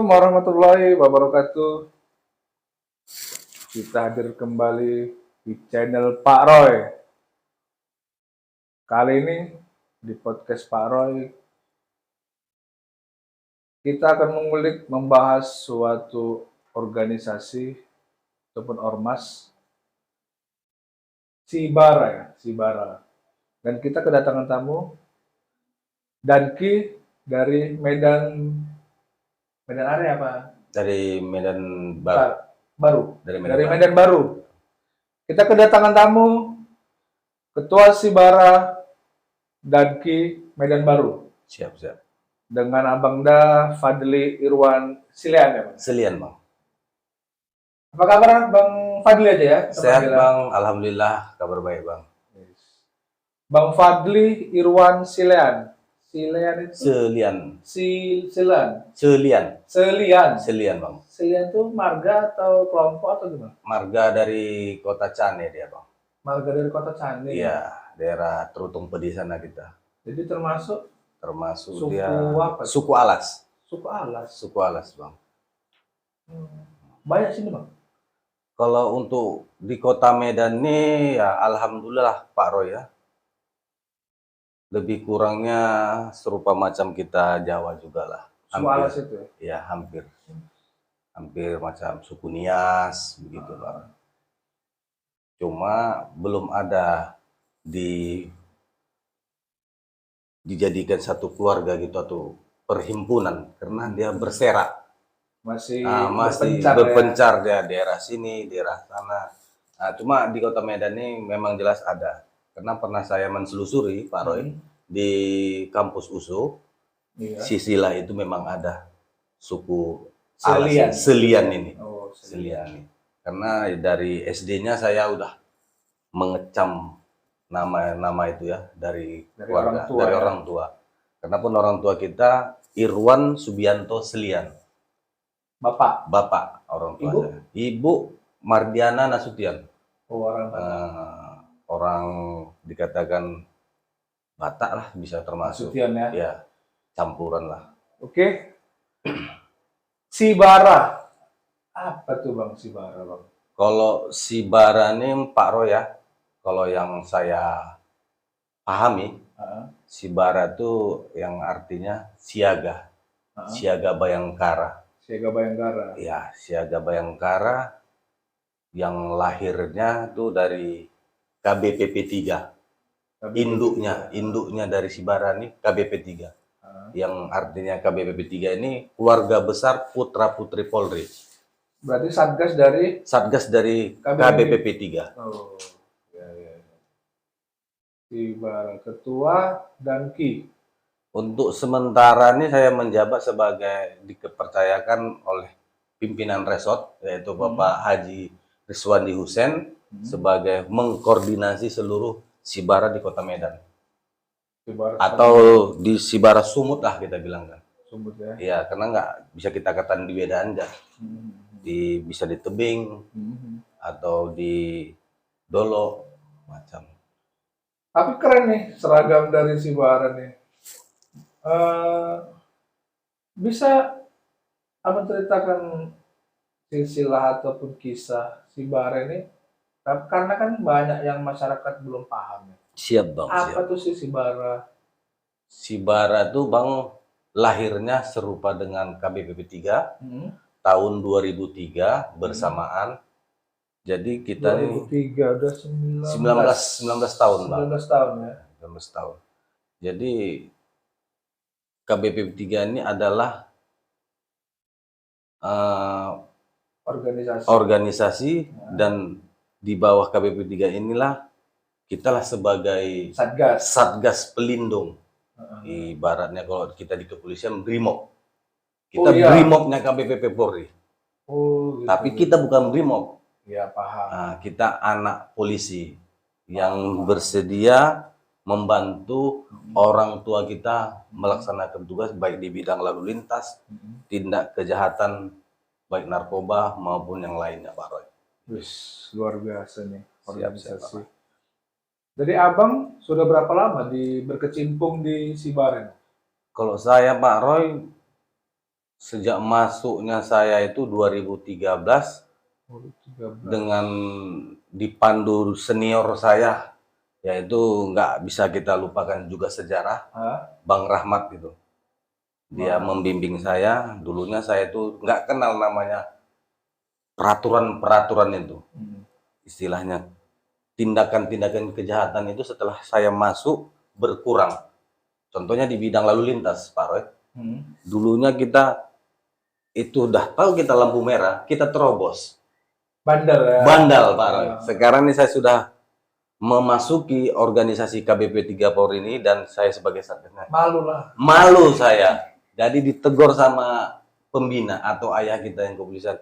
warahmatullahi wabarakatuh. Kita hadir kembali di channel Pak Roy. Kali ini di podcast Pak Roy kita akan mengulik membahas suatu organisasi ataupun ormas Sibara. Dan kita kedatangan tamu Danki dari Medan area apa? Dari Medan Baru. Dari Medan Baru. Kita kedatangan tamu Ketua Sibara Danki Medan Baru. Siap. Dengan Abang Da Fadli Irwan Silian ya, Bang? Selian, Bang. Apa kabar Bang Fadli aja ya? Sehat, Bang. Alhamdulillah, kabar baik, Bang. Bang Fadli Irwan Silian. Silian itu? Selian, Bang. Selian itu marga atau kelompok atau gimana? Marga dari Kota Cane dia, Bang. Marga dari Kota Cane? Iya, daerah Terutung Pedi sana kita. Jadi termasuk suku dia apa? Suku Alas. Suku Alas, Bang. Banyak sini, Bang? Kalau untuk di Kota Medan ini ya alhamdulillah Pak Roy ya. Lebih kurangnya serupa macam kita Jawa juga lah. Suku Alas itu ya? Ya, hampir macam suku Nias begitu, Pak. Cuma belum ada dijadikan satu keluarga gitu atau perhimpunan karena dia berserak. Masih berpencar ya daerah sini, daerah sana. Nah, cuma di Kota Medan ini memang jelas ada. Karena pernah saya menselusuri, Pak Roy, di kampus USU, Sisila itu memang ada suku Selian ini. Selian. Karena dari SD-nya saya udah mengecam nama itu ya dari keluarga, dari orang tua. Karena pun orang tua kita Irwan Subianto Selian. Bapak orang tua saya. Ibu Mardiana Nasution. Orang dikatakan Batak lah bisa termasuk. Nasution ya? Ya, campuran lah. Oke. Sibara. Apa tuh Bang Sibara, Bang? Kalau Sibara ini Pak Roy ya, kalau yang saya pahami, Sibara itu yang artinya siaga. Siaga Bayangkara. Ya, Siaga Bayangkara yang lahirnya tuh dari KBPP 3. Induknya dari Sibara ini KBP 3. Yang artinya KBPP 3 ini keluarga besar Putra Putri Polri. Berarti Satgas dari KBPP 3. Oh, ya. Sibara Ketua Danki. Untuk sementara ini saya menjabat sebagai dikepercayakan oleh pimpinan resort yaitu Bapak Haji Rizwandi Hussein sebagai mengkoordinasi seluruh Sibara di Kota Medan. Atau di Sibara Sumut lah kita bilang kan. Sumut ya. Iya, karena nggak bisa kita katakan di Medan aja. Bisa di Tebing atau di Dolo macam. Tapi keren nih seragam dari Sibara nih. Bisa apa ceritakan silsilah ataupun kisah Sibara ini? Karena kan banyak yang masyarakat belum paham. Siap, Bang. Apa tuh sih Sibara? Sibara tuh Bang lahirnya serupa dengan KBPP 3 tahun 2003 bersamaan. Jadi kita 2003 udah 19 tahun, Bang. 19 tahun ya. 19 tahun. Jadi KBPP 3 ini adalah organisasi dan di bawah KBPP 3 inilah kita lah sebagai satgas pelindung. Ibaratnya kalau kita di kepolisian BRIMOB. Kita BRIMOB-nya KBPP Polri. Gitu. Tapi kita bukan BRIMOB. Ya, paham. Nah, kita anak polisi yang bersedia membantu orang tua kita melaksanakan tugas baik di bidang lalu lintas, tindak kejahatan baik narkoba maupun yang lainnya, Pak Roy. Luar biasa nih organisasi. Jadi Abang sudah berapa lama berkecimpung di Sibara? Kalau saya Pak Roy Sejak masuknya saya itu 2013 dengan dipandu senior saya, yaitu nggak bisa kita lupakan juga sejarah, Bang Rahmat itu. Dia membimbing saya. Dulunya saya itu nggak kenal namanya peraturan-peraturan itu. Istilahnya tindakan-tindakan kejahatan itu setelah saya masuk berkurang. Contohnya di bidang lalu lintas, Pak Roy. Dulunya kita itu udah tahu kita lampu merah, kita terobos. Bandel ya? Bandel, Pak Roy. Sekarang ini saya sudah memasuki organisasi KBP 3 Polri ini dan saya sebagai satgasnya. Malu lah. Malu saya. Jadi ditegur sama pembina atau ayah kita yang kepolisian.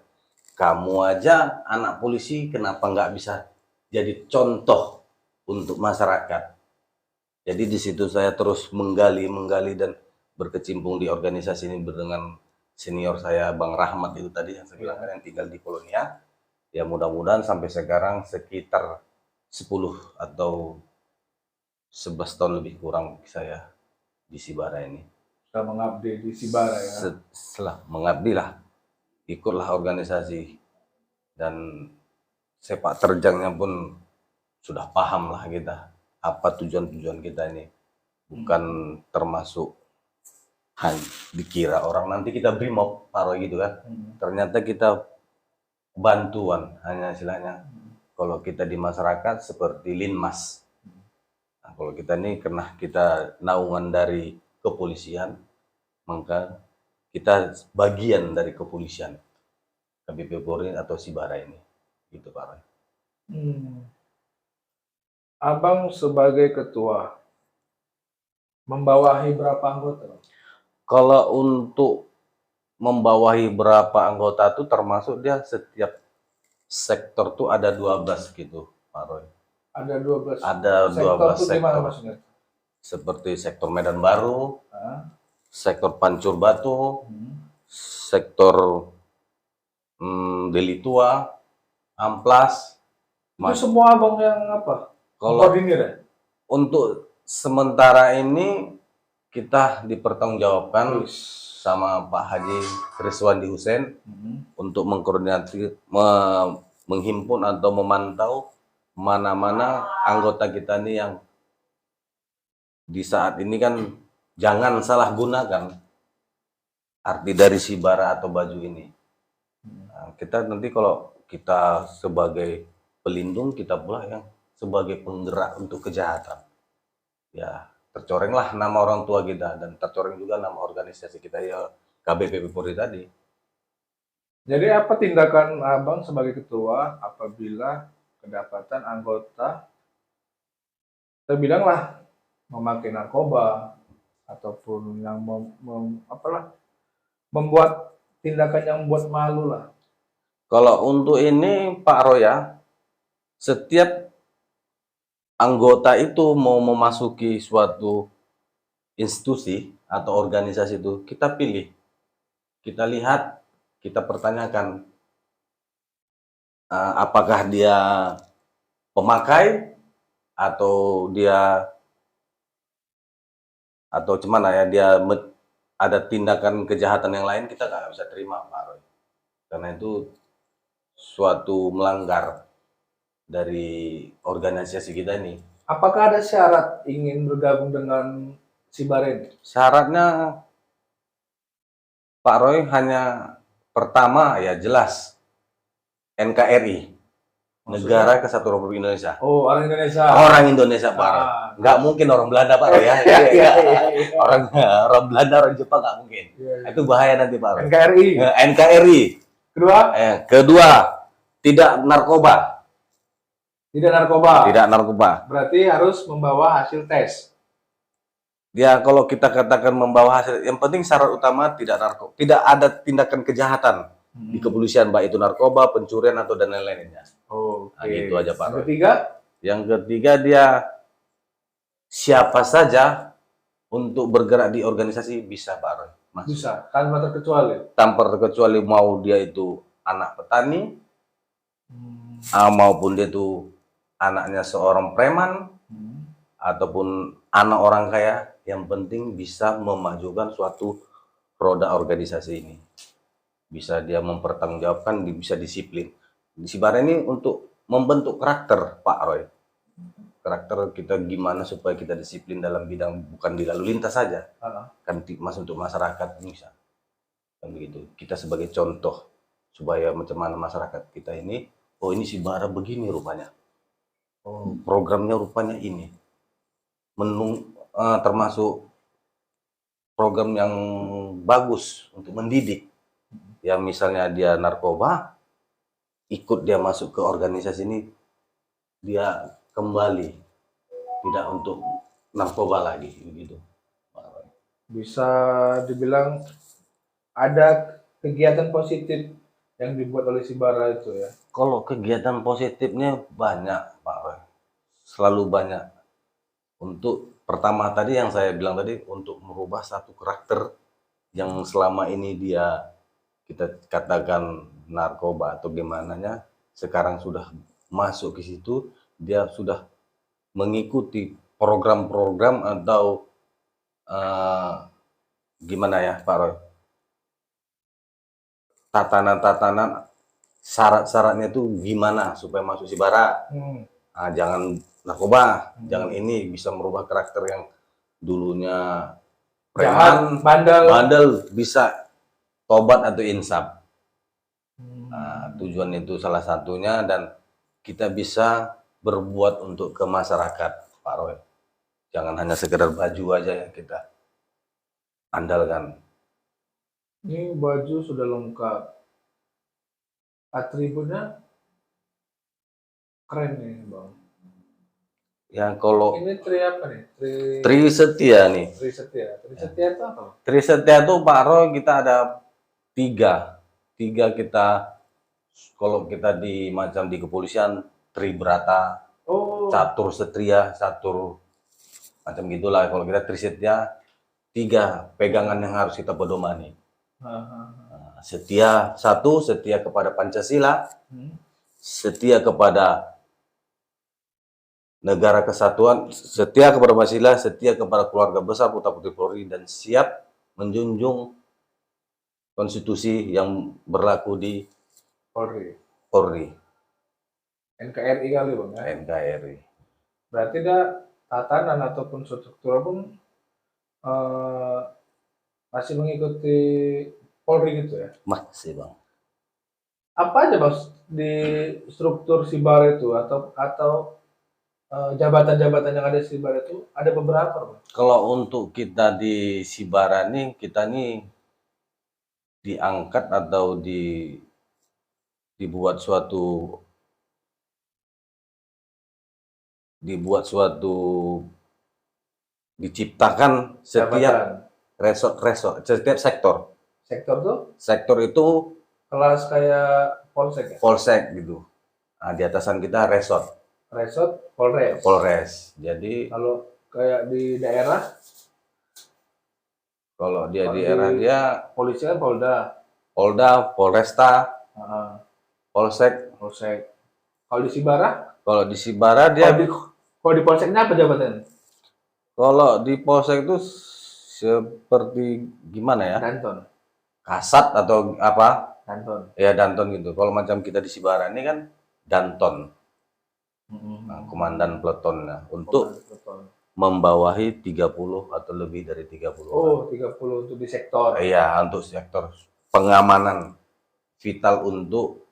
Kamu aja anak polisi kenapa nggak bisa jadi contoh untuk masyarakat? Jadi di situ saya terus menggali dan berkecimpung di organisasi ini dengan senior saya Bang Rahmat itu tadi yang saya bilang yang tinggal di Kolonia. Ya mudah-mudahan sampai sekarang sekitar 10 atau 11 tahun lebih kurang saya di Sibara ini. Sudah mengabdi di Sibara ya? Setelah mengabdi lah, ikutlah organisasi dan sepak terjangnya pun sudah paham lah kita apa tujuan-tujuan kita ini. Bukan termasuk dikira orang nanti kita brimob paro gitu kan. Ternyata kita bantuan, hanya istilahnya kalau kita di masyarakat seperti linmas. Nah, kalau kita ini karena kita naungan dari kepolisian, maka kita bagian dari kepolisian KBP Polri atau Sibara ini, gitu Pak Roy. Abang sebagai ketua membawahi berapa anggota? Kalau untuk membawahi berapa anggota itu termasuk dia setiap sektor tuh ada 12 gitu, Pak Roy. Ada 12. Ada 12 sektor. Seperti sektor Medan Baru, sektor Pancur Batu, sektor Deli Tua, Amplas. Itu semua abang yang apa? Kalau koordinir ya? Untuk sementara ini kita dipertanggungjawabkan sama Pak Haji Riswandi Hussein untuk mengkoordinasi, menghimpun atau memantau mana-mana anggota kita ini yang di saat ini kan jangan salah gunakan arti dari Sibara atau baju ini. Nah, kita nanti kalau kita sebagai pelindung, kita pula yang sebagai penggerak untuk kejahatan. Ya, tercorenglah nama orang tua kita dan tercoreng juga nama organisasi kita ya KBP Polri tadi. Jadi apa tindakan abang sebagai ketua apabila kedapatan anggota terbilanglah memakai narkoba ataupun yang membuat tindakan yang membuat malu lah? Kalau untuk ini Pak Roya, setiap anggota itu mau memasuki suatu institusi atau organisasi itu, kita pilih, kita lihat, kita pertanyakan apakah dia pemakai atau dia atau gimana ya, dia ada tindakan kejahatan yang lain, kita nggak bisa terima Pak Roy, karena itu suatu melanggar dari organisasi kita ini. Apakah ada syarat ingin bergabung dengan Sibara ini? Syaratnya Pak Roy hanya pertama ya jelas NKRI, Negara Kesatuan Republik Indonesia. Oh, orang Indonesia. Orang Indonesia Pak Roy. Nggak mungkin orang Belanda Pak Roy ya. Orang Belanda, orang Jepang nggak mungkin. Itu bahaya nanti Pak Roy. NKRI. NKRI. Kedua, tidak narkoba. Tidak narkoba. Tidak narkoba. Berarti harus membawa hasil tes. Ya, kalau kita katakan membawa hasil, yang penting syarat utama tidak narkoba. Tidak ada tindakan kejahatan di kepolisian, baik itu narkoba, pencurian atau dan lain-lainnya. Oh, nah, gitu aja Pak Roy. Yang ketiga dia siapa saja untuk bergerak di organisasi bisa Pak Roy. Bisa, tanpa terkecuali. Tanpa terkecuali, mau dia itu anak petani, maupun dia itu anaknya seorang preman, ataupun anak orang kaya, yang penting bisa memajukan suatu roda organisasi ini. bisa dia mempertanggungjawabkan, bisa disiplin. Di Sibara ini untuk membentuk karakter, Pak Roy. Karakter kita gimana supaya kita disiplin dalam bidang bukan di lalu lintas saja, kan untuk masyarakat bisa. Kan begitu. Kita sebagai contoh supaya macam mana masyarakat kita ini, oh ini Sibara begini rupanya. Oh, programnya rupanya ini. Termasuk program yang bagus untuk mendidik. Ya misalnya dia narkoba, ikut dia masuk ke organisasi ini, dia kembali tidak untuk narkoba lagi begitu. Bisa dibilang ada kegiatan positif yang dibuat oleh Sibara itu ya. Kalau kegiatan positifnya banyak, Pak Roy. Selalu banyak. Untuk pertama tadi yang saya bilang tadi, untuk merubah satu karakter yang selama ini dia kita katakan narkoba atau gimana, sekarang sudah masuk ke situ, dia sudah mengikuti program-program atau gimana ya Pak Roy, tatanan-tatanan syarat-syaratnya itu gimana supaya masuk Sibara. Jangan narkoba, jangan ini, bisa merubah karakter yang dulunya preman, bandel, bisa tobat atau insaf. Tujuan itu salah satunya, dan kita bisa berbuat untuk ke masyarakat, Pak Roy. Jangan hanya sekedar baju aja yang kita andalkan. Ini baju sudah lengkap, atributnya keren nih Bang. Ya kalau ini tri apa nih? Trisetia nih. Trisetia. Trisetia itu apa? Trisetia itu Pak Roy kita ada tiga kita. Kalau kita di macam di kepolisian Tribrata, catur setria, catur macam gitulah. Kalau kita Trisetia, 3 pegangan yang harus kita pedomani. Setia, satu, setia kepada Pancasila, setia kepada negara kesatuan, setia kepada Pancasila, setia kepada keluarga besar Putra Putri Polri, dan siap menjunjung konstitusi yang berlaku di Polri. NKRI kali Bang ya? NKRI. Berarti ada tatanan ataupun struktur pun masih mengikuti Polri gitu ya? Masih Bang. Apa aja Bang di struktur Sibara itu atau jabatan-jabatan yang ada di Sibara itu ada beberapa Bang? Kalau untuk kita di Sibara nih, kita nih diangkat atau dibuat suatu diciptakan setiap resort, setiap sektor. Sektor tuh? Sektor itu kelas kayak polsek ya? Polsek gitu. Di atasan kita resort, Polres. Jadi kalau kayak di daerah? Kalau dia di daerah dia polisi kan Polda, Polresta, Polsek. Kalau di Sibara? Kalau di Sibara dia. Kalau di Polseknya apa jabatan? Kalau di Polsek itu seperti gimana ya? Danton. Kasat atau apa? Danton. Ya Danton gitu. Kalau macam kita di Sibara ini kan Danton. Komandan peletonnya untuk membawahi 30 atau lebih dari 30 orang. 30 untuk di sektor. Iya, untuk sektor pengamanan vital untuk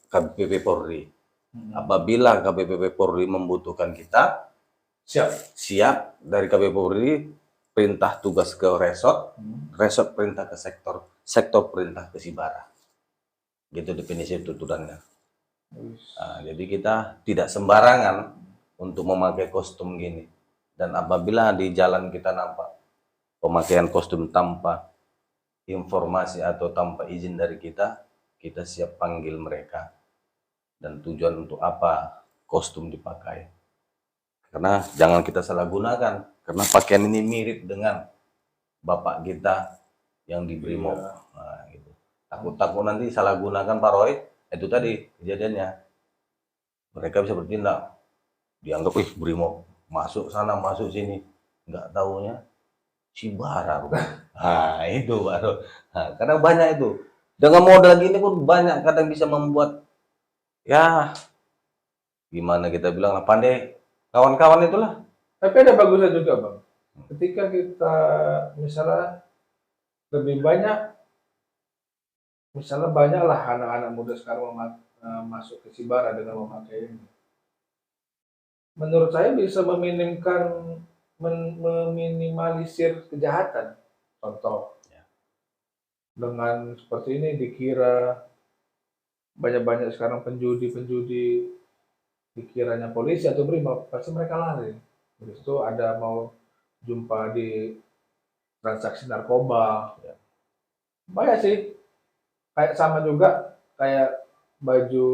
KBPP Polri. Apabila KBPP Polri membutuhkan kita, siap dari KBPP Polri, perintah tugas ke resort, resort perintah ke sektor perintah ke Sibara. Gitu definisi tuntutannya. Jadi kita tidak sembarangan untuk memakai kostum gini. Dan apabila di jalan kita nampak pemakaian kostum tanpa informasi atau tanpa izin dari kita siap panggil mereka. Dan tujuan untuk apa kostum dipakai. Karena jangan kita salah gunakan. Karena pakaian ini mirip dengan bapak kita yang di Brimob. Gitu. Takut nanti salah gunakan Pak Roy. Itu tadi kejadiannya. Mereka bisa bertindak. Dianggap, Brimob. Masuk sana, masuk sini. Nggak taunya Sibara. Itu baru. Karena banyak itu. Dengan modal gini pun banyak kadang bisa membuat, ya gimana kita bilang lah, pandai kawan-kawan itulah. Tapi ada bagusnya juga bang. Ketika kita misalnya lebih banyak, misalnya banyaklah anak-anak muda sekarang masuk ke Sibara dengan memakai ini. Menurut saya bisa meminimalisir kejahatan. Contoh, Ya. dengan seperti ini dikira banyak-banyak sekarang penjudi-penjudi, dikiranya polisi atau brimob, pasti mereka lari. Terus itu ada mau jumpa di transaksi narkoba. Ya. Banyak sih, kayak sama juga kayak baju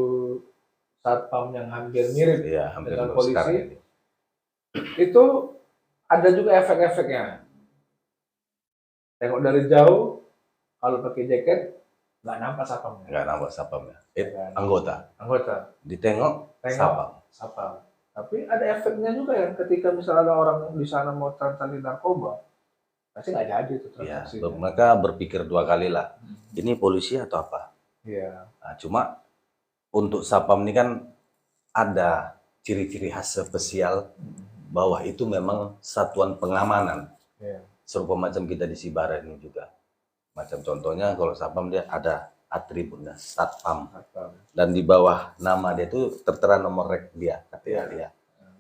satpam yang hampir mirip Iya, hampir dengan mirip sekarang polisi, ini. itu ada juga efek-efeknya. Tengok dari jauh, kalau pakai jaket, nggak nampak satpamnya. Nggak nambah sapamnya. Kan? Anggota. Ditengok, Tengok sapam. satpam. Tapi ada efeknya juga ya, ketika misalnya ada orang di sana mau transaksi narkoba, pasti nggak jadi itu Ya, transaksi. mereka berpikir dua kali lah. Ini polisi atau apa? Iya. Nah, cuma untuk sapam ini kan ada ciri-ciri khas spesial bahwa itu memang satuan pengamanan. Iya. Serupa macam kita di Sibara ini juga. Macam contohnya kalau sapam dia ada atributnya satpam. Dan di bawah nama dia itu tertera nomor rek dia, KTA dia.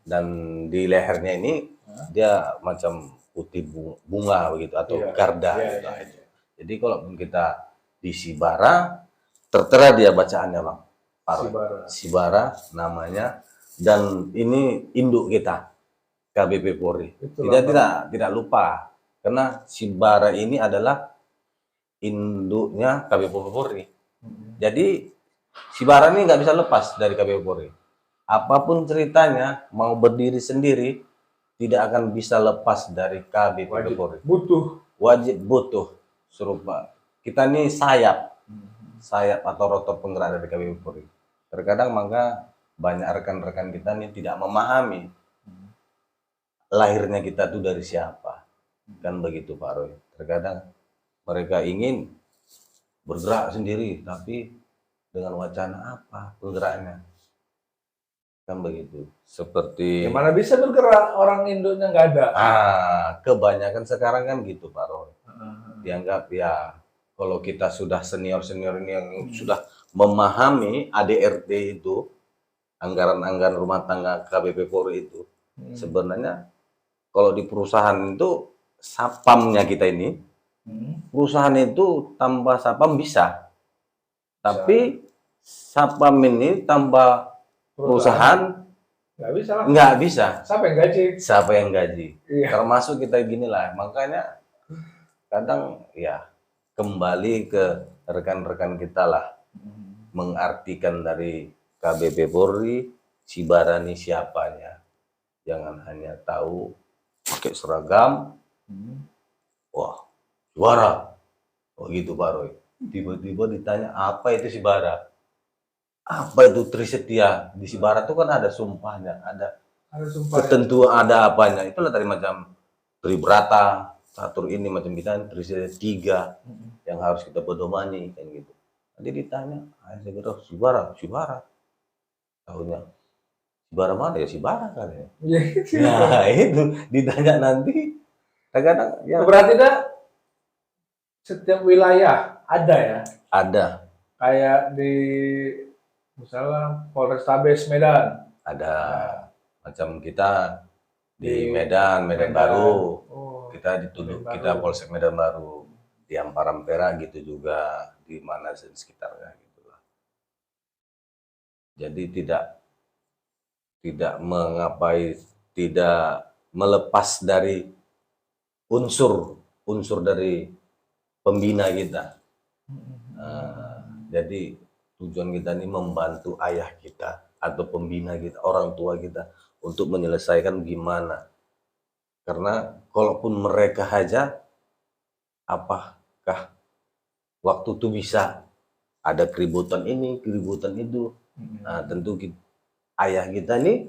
Dan di lehernya ini dia macam putih bunga begitu atau garda gitu. Jadi kalau kita di Sibara tertera dia bacaannya bang, Sibara namanya, dan ini induk kita KBP Polri. Tidak lupa karena Sibara ini adalah induknya KBP Polri. Jadi Sibara ini nggak bisa lepas dari KBP Polri. Apapun ceritanya, mau berdiri sendiri tidak akan bisa lepas dari KBP Polri. Wajib butuh serupa. Kita ini sayap atau rotor penggerak dari KBP Polri. Terkadang maka banyak rekan-rekan kita ini tidak memahami lahirnya kita itu dari siapa. Kan begitu Pak Roy. Terkadang mereka ingin bergerak sendiri, tapi dengan wacana apa penggeraknya? Kan begitu. Seperti gimana bisa bergerak orang induknya nggak ada? Kebanyakan sekarang kan gitu Pak Roy. Dianggap ya kalau kita sudah senior ini yang sudah memahami ADRT itu, anggaran-anggaran rumah tangga KBP Polri itu, sebenarnya kalau di perusahaan itu sapamnya kita ini, perusahaan itu tanpa sapam bisa, tapi sapam ini tanpa perusahaan nggak bisa. Siapa yang gaji? Iya. Termasuk kita gini lah, makanya kadang ya kembali ke rekan-rekan kita lah, mengartikan dari KBP Polri, Sibara ini siapanya. Jangan hanya tahu pakai seragam, wah Sibara, oh gitu Pak Roy. Tiba-tiba ditanya apa itu Sibara, apa itu Trisetia. Di Sibara itu kan ada sumpahnya, ada ketentuan, ada apanya. Itulah tadi macam Tribrata, catur ini macam kita Trisetia 3 yang harus kita pedomani kan gitu. Nanti ditanya, saya kira Sibara. Tahunya Sibara mana ya Sibara kan ya. Nah itu ditanya nanti. Kadang ya. Berarti dah setiap wilayah ada ya? Ada. Kayak di misalnya Polrestabes Medan. Ada. Macam kita di Medan Baru. Kita dituduh kita Polsek Medan Baru. Di Ampera gitu juga, di mana sekitarnya gitulah. Jadi tidak melepas dari unsur dari pembina kita. Jadi tujuan kita ini membantu ayah kita atau pembina kita, orang tua kita untuk menyelesaikan gimana. Karena kalaupun mereka aja, apakah waktu itu bisa ada keributan ini, keributan itu. Nah, tentu ayah kita ini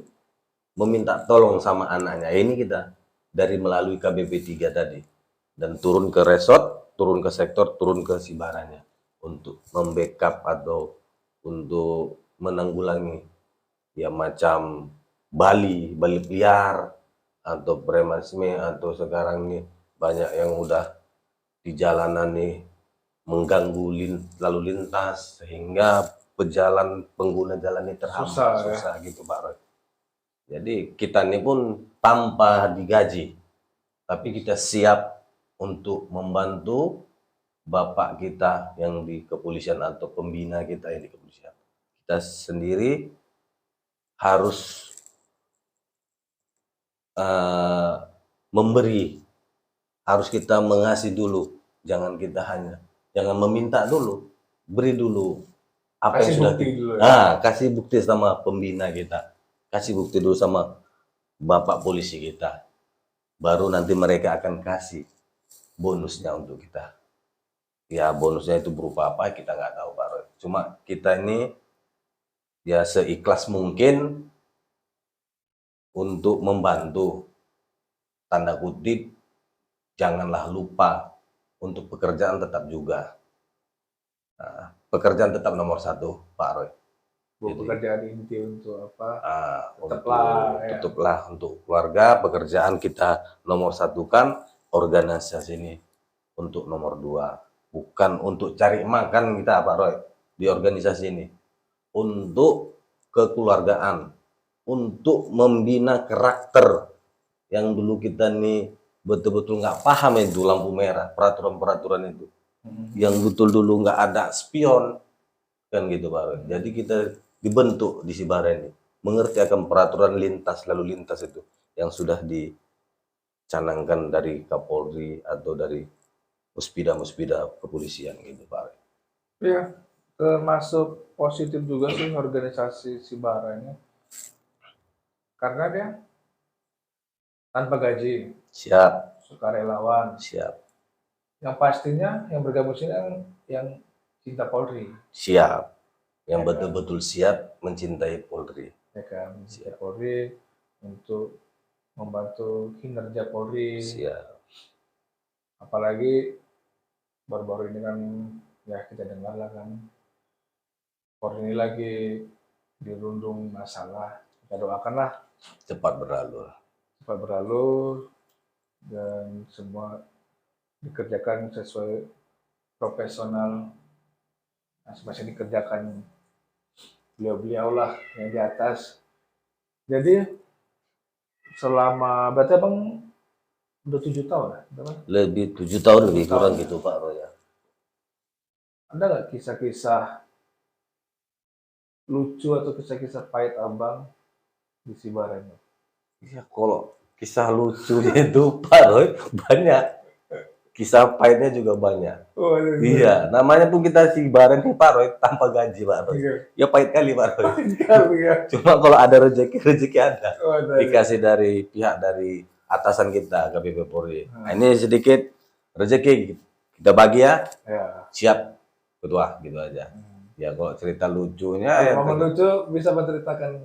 meminta tolong sama anaknya. Ini kita dari melalui KBP 3 tadi. Dan turun ke resort, turun ke sektor, turun ke Sibaranya. untuk membackup atau untuk menanggulangi ya macam Bali liar atau premanisme atau sekarang nih banyak yang udah di jalanan nih mengganggu lalu lintas sehingga pengguna jalan ini terhambat susah gitu Pak Roy. Jadi kita ini pun tanpa digaji, tapi kita siap untuk membantu bapak kita yang di kepolisian atau pembina kita yang di kepolisian. Kita sendiri harus memberi, harus kita mengasih dulu, jangan meminta dulu, beri dulu apa yang sudah kita, kasih bukti sama pembina kita, kasih bukti dulu sama bapak polisi kita, baru nanti mereka akan kasih bonusnya untuk kita. Ya bonusnya itu berupa apa kita nggak tahu Pak Roy. Cuma kita ini ya seikhlas mungkin untuk membantu, tanda kutip, janganlah lupa untuk pekerjaan tetap juga. Nah, pekerjaan tetap nomor satu Pak Roy. Pekerjaan inti untuk apa? Tetaplah untuk keluarga, pekerjaan kita nomor satu kan, organisasi ini untuk nomor dua. Bukan untuk cari makan kita Pak Roy di organisasi ini. Untuk kekeluargaan, untuk membina karakter yang dulu kita nih betul-betul nggak paham itu lampu merah, peraturan-peraturan itu. Yang betul dulu nggak ada spion, kan gitu Pak Roy. Jadi kita dibentuk di Sibara ini, mengerti akan peraturan lalu lintas itu yang sudah dicanangkan dari Kapolri atau dari muspida kepolisian gitu Pak. Iya, termasuk positif juga sih organisasi Sibara ini, karena dia tanpa gaji, siap, sukarelawan, siap. Yang pastinya yang bergabung sini yang cinta Polri, siap, yang betul-betul siap mencintai Polri, ya kan, mencintai Polri untuk membantu kinerja Polri, siap. Apalagi baru-baru ini kan ya kita dengar lah kan Polri ini lagi dirundung masalah, kita doakanlah cepat berlalu dan semua dikerjakan sesuai profesional, masing-masing dikerjakan beliau-beliau lah yang di atas. Jadi selama berarti Abang udah 7 tahun ya? Lebih 7 tahun lebih kurang gitu Pak Roy. Ada nggak kisah-kisah lucu atau kisah-kisah pahit Abang di Sibara ini? Ya kalau kisah lucunya itu Pak Roy banyak, kisah pahitnya juga banyak. Oh, iya, namanya pun kita Sibara nih Pak Roy tanpa gaji Pak Roy. Iya. Ya pahit kali Pak Roy. Cuma kalau ada rezeki ada. Dikasih dari pihak dari atasan kita KPP Polri. Nah, ini sedikit rezeki kita bagi ya. Siap ketua gitu aja. Ya kalau cerita lucunya ya lucu bisa menceritakan.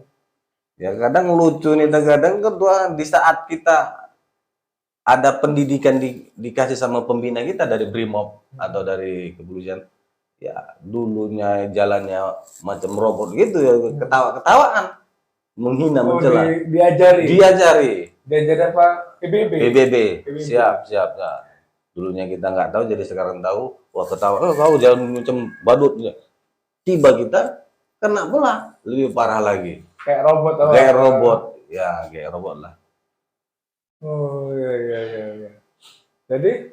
Ya kadang lucu nih, kadang kedua di saat kita ada pendidikan dikasih sama pembina kita dari Brimob atau dari kepolisian, ya dulunya jalannya macam robot gitu ya, ketawa-ketawaan, menghina, mencela. Diajari apa? PBB. Siap. Nah, dulunya kita nggak tahu, jadi sekarang tahu. Wah ketawa, kau jangan macam badut. Tiba kita kena pula, lebih parah lagi. Kayak robot. Ya kayak robot lah. Oh iya. Jadi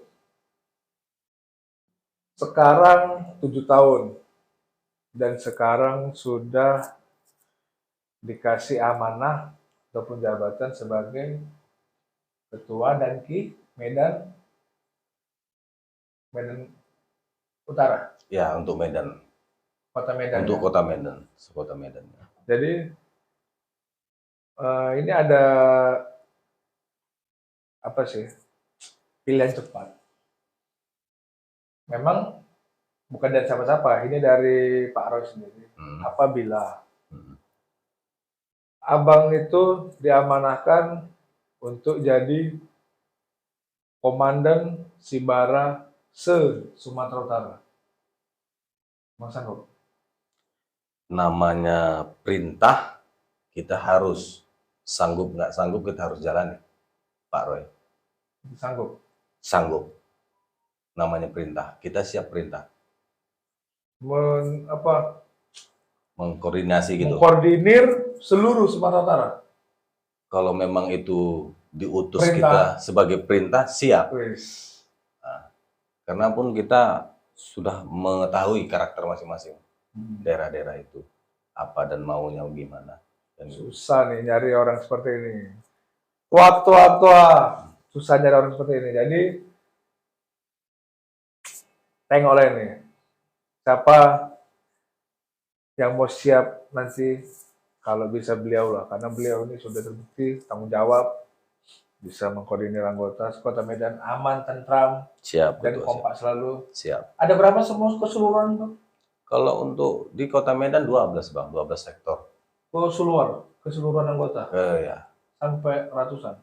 sekarang 7 tahun dan sekarang sudah dikasih amanah ataupun jabatan sebagai ketua dan Medan Utara. Ya untuk Medan. Kota Medan. Untuk Kota Medan, Kota Medan. Jadi ini ada apa sih pilihan cepat. Memang bukan dari siapa-siapa, ini dari Pak Roy sendiri. Apabila Abang itu diamanahkan untuk jadi komandan Sibara se Sumatera Utara. Sanggup. Namanya perintah, kita harus sanggup nggak sanggup kita harus jalani, Pak Roy. Sanggup. Sanggup. Namanya perintah, kita siap perintah. Mengkoordinasi gitu. Mengkoordinir seluruh Sumatera Utara. Kalau memang itu diutus Perintah. kita sebagai perintah, siap. Nah, karena pun kita sudah mengetahui karakter masing-masing daerah-daerah itu, apa dan maunya gimana. Dan susah nih nyari orang seperti ini. Waktu-waktu susah nyari orang seperti ini. Jadi tengoklah ini, siapa yang mau siap nanti, kalau bisa beliau lah, karena beliau ini sudah terbukti tanggung jawab, bisa mengkoordinir anggota Kota Medan aman, tentram, siap, dan kompak selalu. Siap. Ada berapa semua keseluruhan Bang? Kalau untuk di Kota Medan 12 Bang, 12 sektor. Oh, keseluruhan anggota? Ya. Sampai ratusan?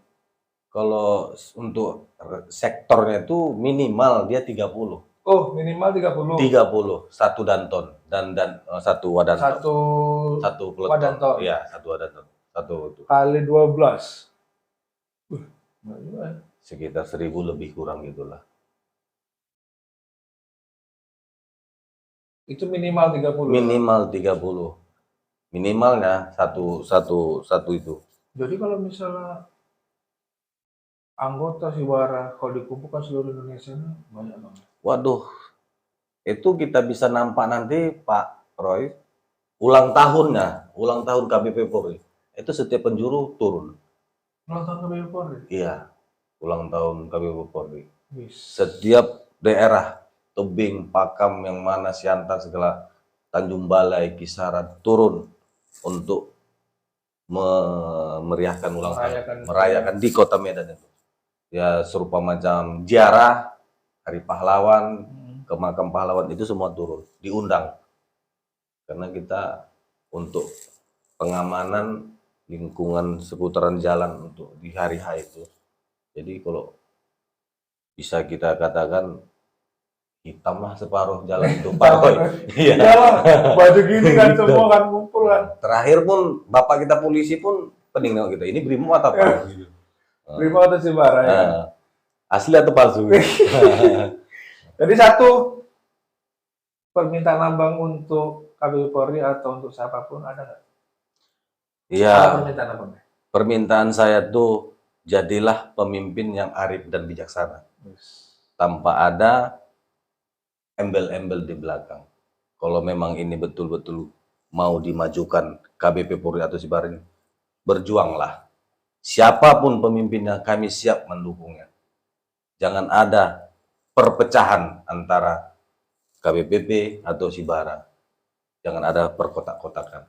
Kalau untuk sektornya itu minimal dia 30. Oh, minimal 30. 30, satu danton dan satu wadanton. Satu wadanton. Iya, satu wadanton. Satu itu. Kali 12. Sekitar 1000 lebih kurang gitulah. Itu minimal 30. Minimal 30. Minimalnya satu itu. Jadi kalau misalnya anggota Sibara kalau dikumpulkan seluruh Indonesia ini banyak banget. Waduh, itu kita bisa nampak nanti Pak Roy, ulang tahun KBP Polri. Itu setiap penjuru turun. Ulang tahun KBP Polri? Iya, ulang tahun KBP Polri. Setiap daerah, Tebing, Pakam, yang mana, Siantar, segala, Tanjung Balai, Kisaran, turun untuk memeriahkan ulang tahun, merayakan di Kota Medan itu. Ya serupa macam ziarah, Hari Pahlawan, ke makam pahlawan, itu semua turun, diundang. Karena kita untuk pengamanan lingkungan seputaran jalan untuk di hari H itu. Jadi kalau bisa kita katakan hitam lah separuh jalan itu Pak Roy. Iya. Baju gini kan semua kan ngumpul kan. Terakhir pun bapak kita polisi pun pening nengok kita. Ini Brimob atau apa? Brimob atau Sibara ya? Asli atau palsu? Jadi satu permintaan lambang untuk KBP Polri atau untuk siapapun ada nggak? Iya. Permintaan apa? Permintaan saya tuh jadilah pemimpin yang arif dan bijaksana. Tanpa ada embel-embel di belakang. Kalau memang ini betul-betul mau dimajukan KBP Polri atau Sibara ini, berjuanglah. Siapapun pemimpinnya, kami siap mendukungnya. Jangan ada perpecahan antara KBPP atau Sibara. Jangan ada perkotak-kotakan.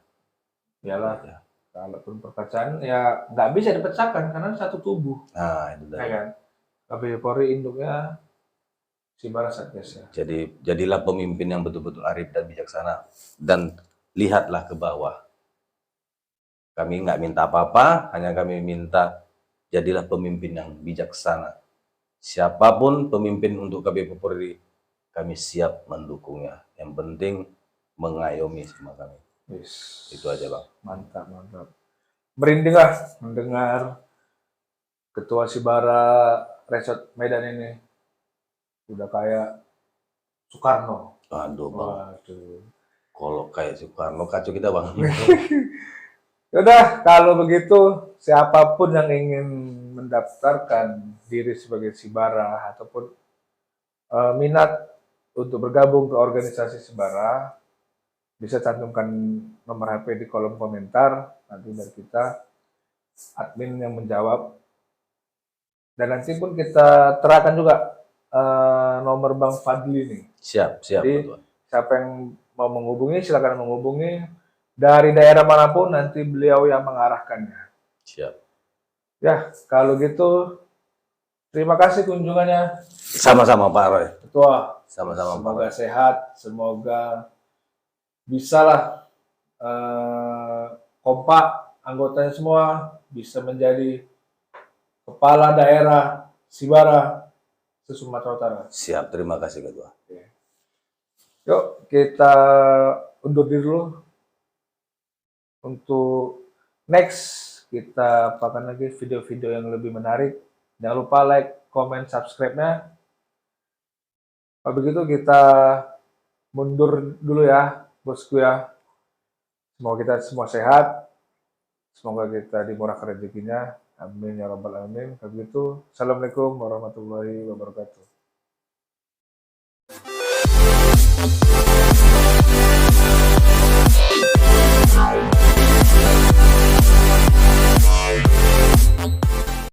Iyalah, ya. Kalaupun perpecahan ya nggak bisa dipecahkan karena satu tubuh. Nah, itu ya kan? KBP Polri induknya Sibara Satgas ya. Jadi jadilah pemimpin yang betul-betul arif dan bijaksana, dan lihatlah ke bawah. Kami nggak minta apa-apa, hanya kami minta jadilah pemimpin yang bijaksana. Siapapun pemimpin untuk KBP Polri, kami siap mendukungnya. Yang penting mengayomi sama kami. Itu aja Bang. Mantap, mantap. Merindinglah mendengar Ketua Sibara Resort Medan ini. Udah kayak Soekarno. Aduh Bang. Waduh. Kalau kayak Soekarno kacau kita Bang. Udah, kalau begitu siapapun yang ingin mendaftarkan diri sebagai Sibara ataupun minat untuk bergabung ke organisasi Sibara, bisa cantumkan nomor HP di kolom komentar, nanti dari kita admin yang menjawab. Dan nanti pun kita terapkan juga nomor Bang Fadli nih. Siap. Jadi betul. Siapa yang mau menghubungi silakan menghubungi dari daerah manapun, nanti beliau yang mengarahkannya. Siap. Ya, kalau gitu terima kasih kunjungannya. Sama-sama Pak Roy. Ketua. Sama-sama. Semoga sehat, semoga bisalah kompak anggotanya semua, bisa menjadi kepala daerah Sibara Sumatera Utara. Siap, terima kasih Ketua. Yuk kita undur diri dulu. Untuk next kita pakai lagi video-video yang lebih menarik. Jangan lupa like, comment, subscribe-nya. Kalau begitu kita mundur dulu ya, bosku ya. Semoga kita semua sehat. Semoga kita dimurahkan rezekinya. Amin ya rabbal alamin. Kalau begitu, assalamualaikum warahmatullahi wabarakatuh.